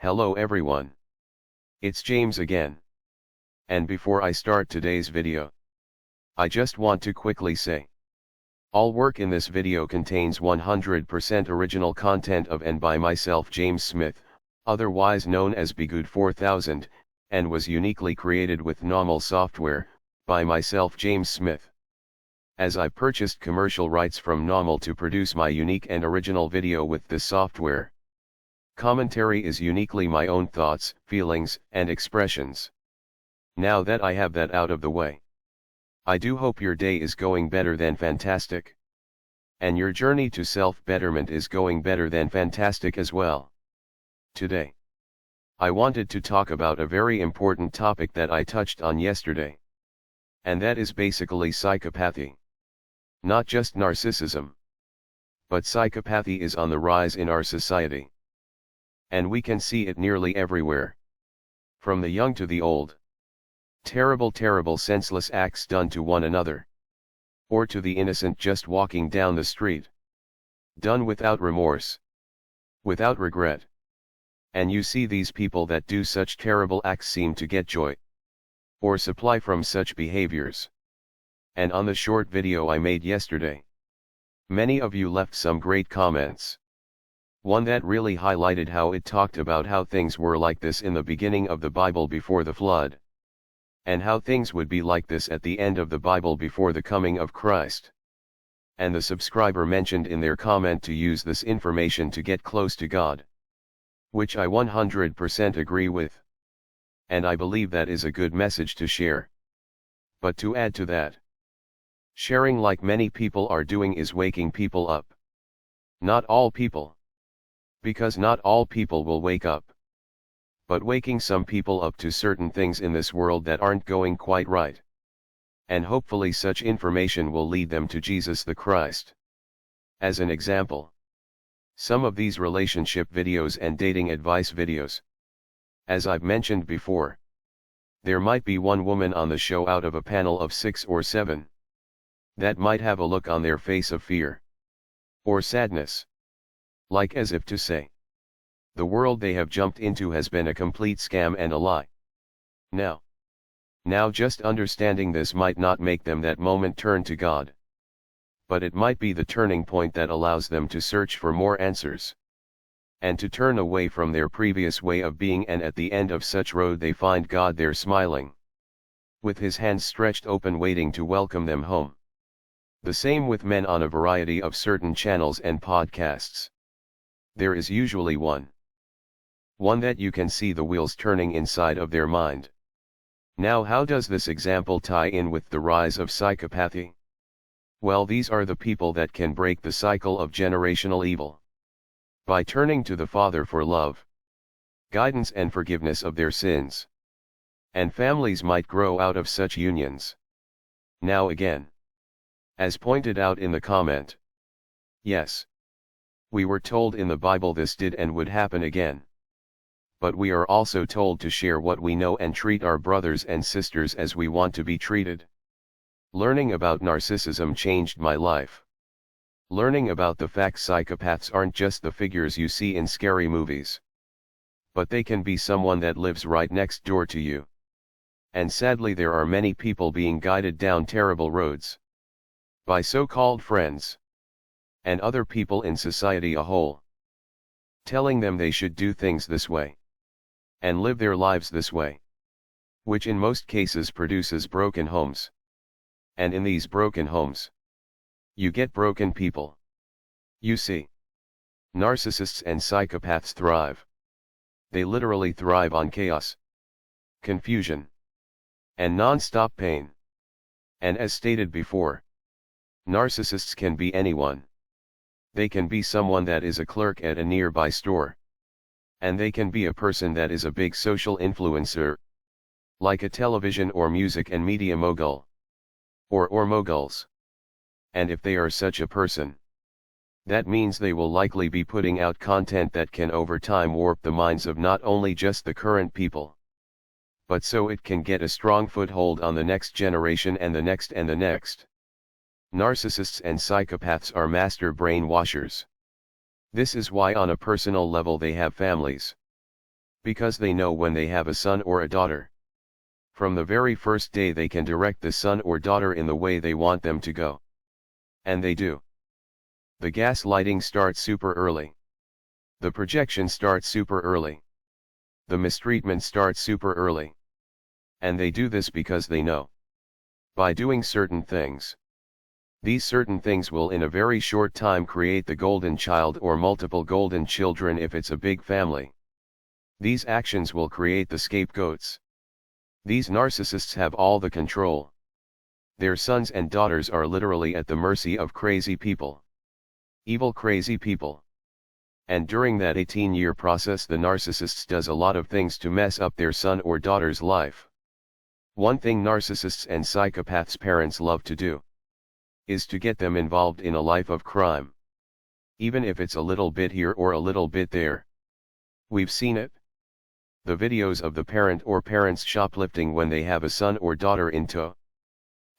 Hello everyone. It's James again. And before I start today's video, I just want to quickly say, all work in this video contains 100% original content of and by myself James Smith, otherwise known as Bgood 4000, and was uniquely created with NAWMAL software, by myself James Smith. As I purchased commercial rights from NAWMAL to produce my unique and original video with this software. Commentary is uniquely my own thoughts, feelings, and expressions. Now that I have that out of the way, I do hope your day is going better than fantastic. And your journey to self-betterment is going better than fantastic as well. Today, I wanted to talk about a very important topic that I touched on yesterday. And that is basically psychopathy. Not just narcissism. But psychopathy is on the rise in our society. And we can see it nearly everywhere. From the young to the old. Terrible senseless acts done to one another. Or to the innocent just walking down the street. Done without remorse. Without regret. And you see these people that do such terrible acts seem to get joy. Or supply from such behaviors. And on the short video I made yesterday, many of you left some great comments. One that really highlighted how it talked about how things were like this in the beginning of the Bible before the flood. And how things would be like this at the end of the Bible before the coming of Christ. And the subscriber mentioned in their comment to use this information to get close to God. Which I 100% agree with. And I believe that is a good message to share. But to add to that, sharing like many people are doing is waking people up. Not all people. Because not all people will wake up. But waking some people up to certain things in this world that aren't going quite right. And hopefully such information will lead them to Jesus the Christ. As an example, some of these relationship videos and dating advice videos. As I've mentioned before, there might be one woman on the show out of a panel of 6 or 7. That might have a look on their face of fear. Or sadness. Like as if to say, the world they have jumped into has been a complete scam and a lie. Now just understanding this might not make them that moment turn to God. But it might be the turning point that allows them to search for more answers. And to turn away from their previous way of being, and at the end of such road they find God there smiling. With his hands stretched open waiting to welcome them home. The same with men on a variety of certain channels and podcasts. There is usually one that you can see the wheels turning inside of their mind. Now how does this example tie in with the rise of psychopathy? Well, these are the people that can break the cycle of generational evil. By turning to the Father for love, guidance and forgiveness of their sins. And families might grow out of such unions. Now again, as pointed out in the comment, yes, we were told in the Bible this did and would happen again. But we are also told to share what we know and treat our brothers and sisters as we want to be treated. Learning about narcissism changed my life. Learning about the fact psychopaths aren't just the figures you see in scary movies. But they can be someone that lives right next door to you. And sadly there are many people being guided down terrible roads. By so-called friends. And other people in society a whole. Telling them they should do things this way. And live their lives this way. Which in most cases produces broken homes. And in these broken homes, you get broken people. You see, narcissists and psychopaths thrive. They literally thrive on chaos, confusion, and non-stop pain. And as stated before, narcissists can be anyone. They can be someone that is a clerk at a nearby store. And they can be a person that is a big social influencer. Like a television or music and media mogul. Or moguls. And if they are such a person, that means they will likely be putting out content that can over time warp the minds of not only just the current people, but so it can get a strong foothold on the next generation and the next and the next. Narcissists and psychopaths are master brainwashers. This is why on a personal level they have families. Because they know when they have a son or a daughter. From the very first day they can direct the son or daughter in the way they want them to go. And they do. The gaslighting starts super early. The projection starts super early. The mistreatment starts super early. And they do this because they know. By doing certain things. These certain things will in a very short time create the golden child or multiple golden children if it's a big family. These actions will create the scapegoats. These narcissists have all the control. Their sons and daughters are literally at the mercy of crazy people. Evil crazy people. And during that 18-year process the narcissists does a lot of things to mess up their son or daughter's life. One thing narcissists and psychopaths' parents love to do is to get them involved in a life of crime. Even if it's a little bit here or a little bit there. We've seen it. The videos of the parent or parents shoplifting when they have a son or daughter in tow.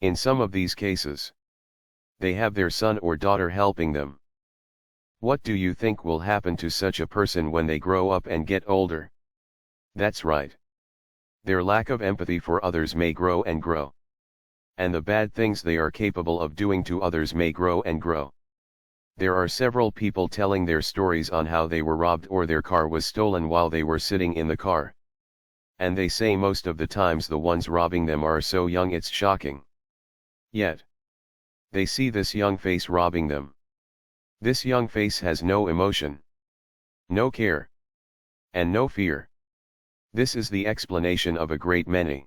In some of these cases, they have their son or daughter helping them. What do you think will happen to such a person when they grow up and get older? That's right. Their lack of empathy for others may grow and grow. And the bad things they are capable of doing to others may grow and grow. There are several people telling their stories on how they were robbed or their car was stolen while they were sitting in the car. And they say most of the times the ones robbing them are so young it's shocking. Yet, they see this young face robbing them. This young face has no emotion, no care, and no fear. This is the explanation of a great many.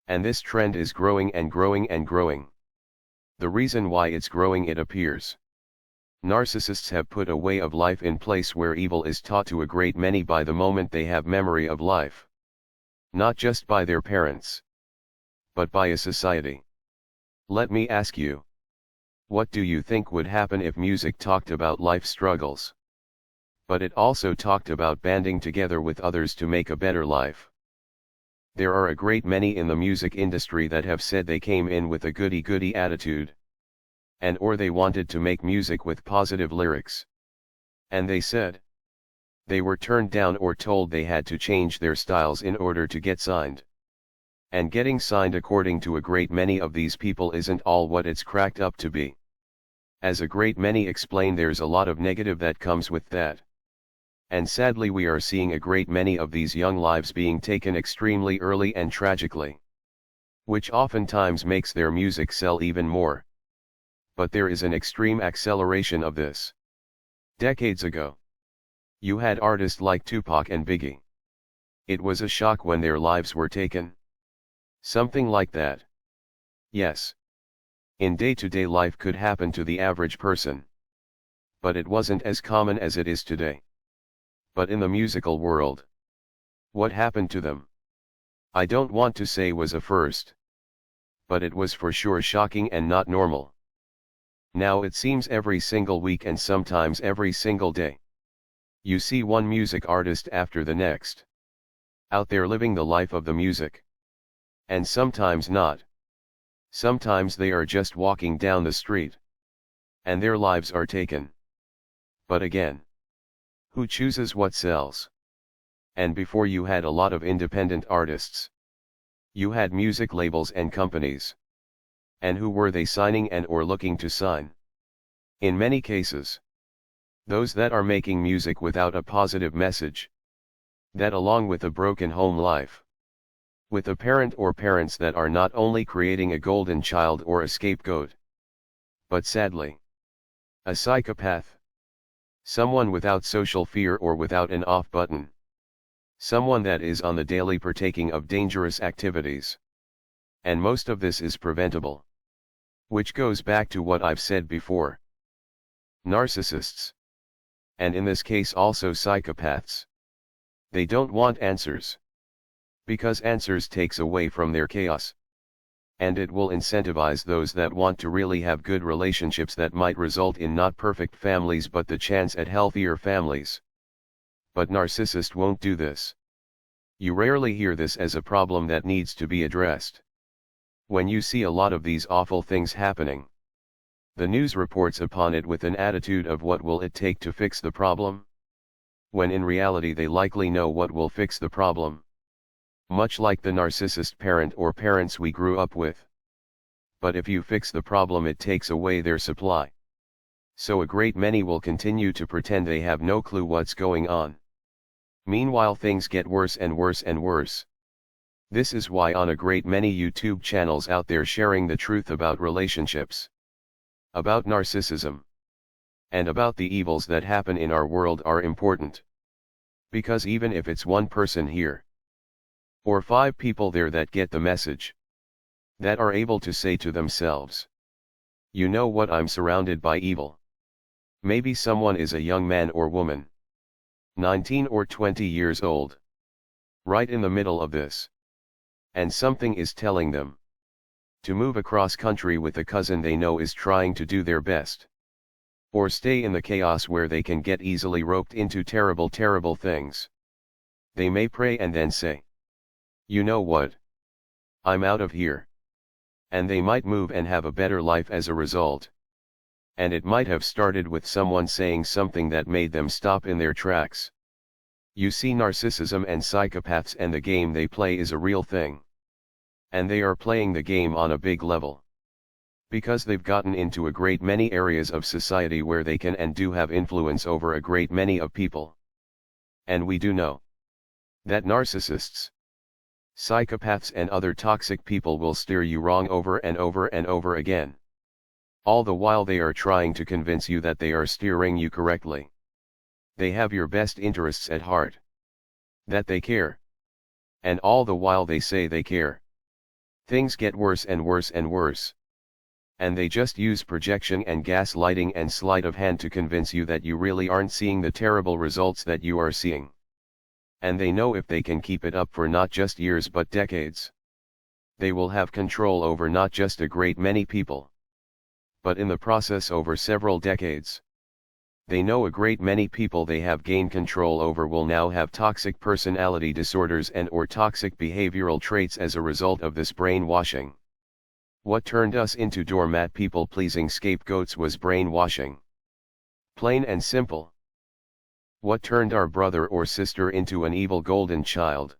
And this trend is growing and growing and growing. The reason why it's growing, it appears. Narcissists have put a way of life in place where evil is taught to a great many by the moment they have memory of life. Not just by their parents, but by a society. Let me ask you. What do you think would happen if music talked about life struggles? But it also talked about banding together with others to make a better life. There are a great many in the music industry that have said they came in with a goody-goody attitude. And or they wanted to make music with positive lyrics. And they said they were turned down or told they had to change their styles in order to get signed. And getting signed according to a great many of these people isn't all what it's cracked up to be. As a great many explain, there's a lot of negative that comes with that. And sadly we are seeing a great many of these young lives being taken extremely early and tragically. Which oftentimes makes their music sell even more. But there is an extreme acceleration of this. Decades ago, you had artists like Tupac and Biggie. It was a shock when their lives were taken. Something like that. Yes. In day-to-day life could happen to the average person. But it wasn't as common as it is today. But in the musical world, what happened to them? I don't want to say was a first. But it was for sure shocking and not normal. Now it seems every single week and sometimes every single day. You see one music artist after the next. Out there living the life of the music. And sometimes not. Sometimes they are just walking down the street. And their lives are taken. But again, who chooses what sells? And before you had a lot of independent artists. You had music labels and companies. And who were they signing and or looking to sign? In many cases, those that are making music without a positive message. That along with a broken home life. With a parent or parents that are not only creating a golden child or a scapegoat, but sadly, a psychopath. Someone without social fear or without an off button. Someone that is on the daily partaking of dangerous activities. And most of this is preventable. Which goes back to what I've said before. Narcissists. And in this case also psychopaths. They don't want answers. Because answers takes away from their chaos. And it will incentivize those that want to really have good relationships that might result in not perfect families but the chance at healthier families. But narcissists won't do this. You rarely hear this as a problem that needs to be addressed. When you see a lot of these awful things happening, the news reports upon it with an attitude of what will it take to fix the problem? when in reality they likely know what will fix the problem. Much like the narcissist parent or parents we grew up with. But if you fix the problem, it takes away their supply. So a great many will continue to pretend they have no clue what's going on. Meanwhile, things get worse and worse and worse. This is why on a great many YouTube channels out there sharing the truth about relationships, about narcissism, and about the evils that happen in our world are important. Because even if it's one person here, or 5 people there that get the message, that are able to say to themselves, you know what, I'm surrounded by evil. Maybe someone is a young man or woman, 19 or 20 years old, right in the middle of this. And something is telling them to move across country with a cousin they know is trying to do their best. Or stay in the chaos where they can get easily roped into terrible, terrible things. They may pray and then say, you know what? I'm out of here. And they might move and have a better life as a result. And it might have started with someone saying something that made them stop in their tracks. You see, narcissism and psychopaths and the game they play is a real thing. And they are playing the game on a big level. Because they've gotten into a great many areas of society where they can and do have influence over a great many of people. And we do know that narcissists, psychopaths and other toxic people will steer you wrong over and over and over again. All the while they are trying to convince you that they are steering you correctly. They have your best interests at heart. That they care. And all the while they say they care, things get worse and worse and worse. And they just use projection and gaslighting and sleight of hand to convince you that you really aren't seeing the terrible results that you are seeing. And they know if they can keep it up for not just years but decades, they will have control over not just a great many people, but in the process over several decades. They know a great many people they have gained control over will now have toxic personality disorders and or toxic behavioral traits as a result of this brainwashing. What turned us into doormat people-pleasing scapegoats was brainwashing. Plain and simple. What turned our brother or sister into an evil golden child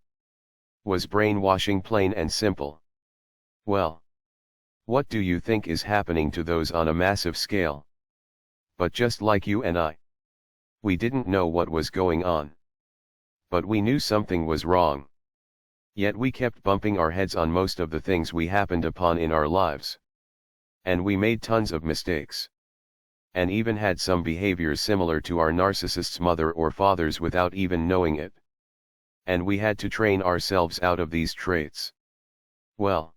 was brainwashing, plain and simple. Well, what do you think is happening to those on a massive scale? But just like you and I, we didn't know what was going on. But we knew something was wrong. Yet we kept bumping our heads on most of the things we happened upon in our lives. And we made tons of mistakes. And even had some behaviors similar to our narcissist's mother or fathers without even knowing it. And we had to train ourselves out of these traits. Well,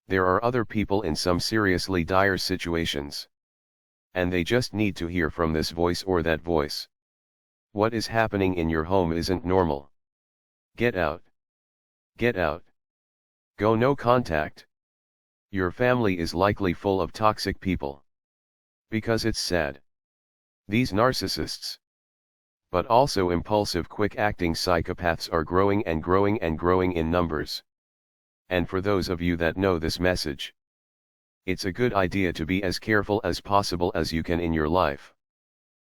there are other people in some seriously dire situations. And they just need to hear from this voice or that voice. What is happening in your home isn't normal. Get out. Get out. Go, no contact. Your family is likely full of toxic people. Because it's sad. These narcissists, but also impulsive, quick-acting psychopaths are growing and growing and growing in numbers. And for those of you that know this message, it's a good idea to be as careful as possible as you can in your life.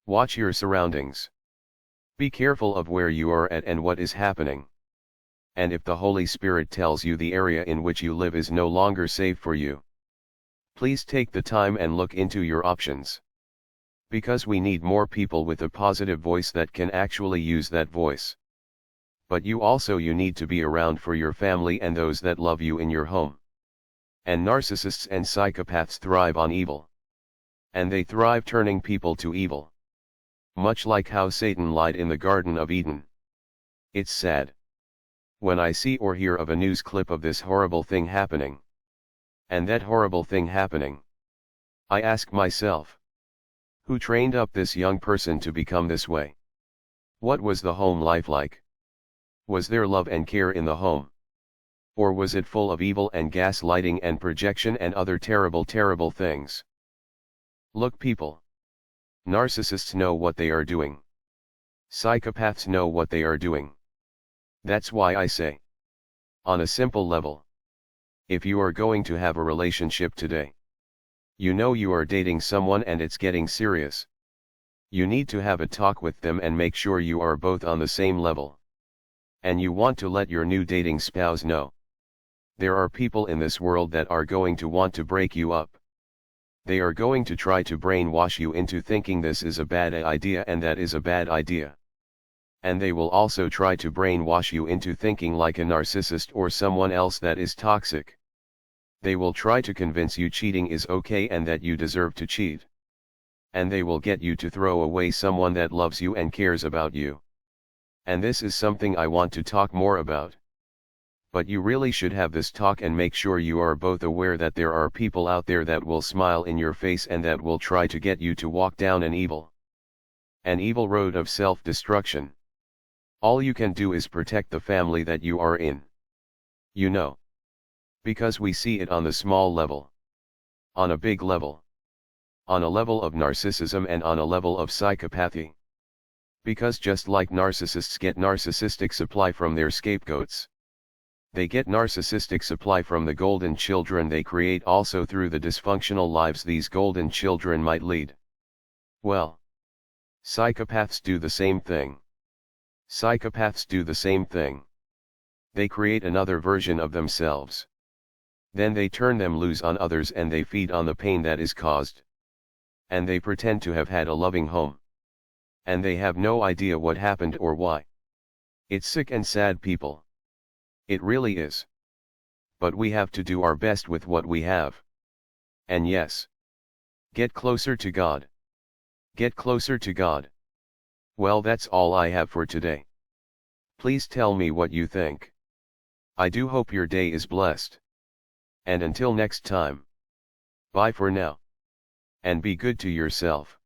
Watch your surroundings. Be careful of where you are at and what is happening. And if the Holy Spirit tells you the area in which you live is no longer safe for you, please take the time and look into your options. Because we need more people with a positive voice that can actually use that voice. But you need to be around for your family and those that love you in your home. And narcissists and psychopaths thrive on evil. And they thrive turning people to evil. Much like how Satan lied in the Garden of Eden. It's sad when I see or hear of a news clip of this horrible thing happening. And that horrible thing happening, I ask myself, who trained up this young person to become this way? What was the home life like? Was there love and care in the home? Or was it full of evil and gaslighting and projection and other terrible, terrible things? Look, people. Narcissists know what they are doing. Psychopaths know what they are doing. That's why I say, on a simple level, if you are going to have a relationship today, you know you are dating someone and it's getting serious. You need to have a talk with them and make sure you are both on the same level. And you want to let your new dating spouse know. There are people in this world that are going to want to break you up. They are going to try to brainwash you into thinking this is a bad idea and that is a bad idea. And they will also try to brainwash you into thinking like a narcissist or someone else that is toxic. They will try to convince you cheating is okay and that you deserve to cheat. And they will get you to throw away someone that loves you and cares about you. And this is something I want to talk more about. But you really should have this talk and make sure you are both aware that there are people out there that will smile in your face and that will try to get you to walk down an evil road of self-destruction. All you can do is protect the family that you are in. You know. Because we see it on the small level. On a big level. On a level of narcissism and on a level of psychopathy. Because just like narcissists get narcissistic supply from their scapegoats. They get narcissistic supply from the golden children they create also through the dysfunctional lives these golden children might lead. Well, psychopaths do the same thing. Psychopaths do the same thing. They create another version of themselves. Then they turn them loose on others and they feed on the pain that is caused. And they pretend to have had a loving home. And they have no idea what happened or why. It's sick and sad, people. It really is. But we have to do our best with what we have. And yes. Get closer to God. Get closer to God. Well, that's all I have for today. Please tell me what you think. I do hope your day is blessed. And until next time. Bye for now. And be good to yourself.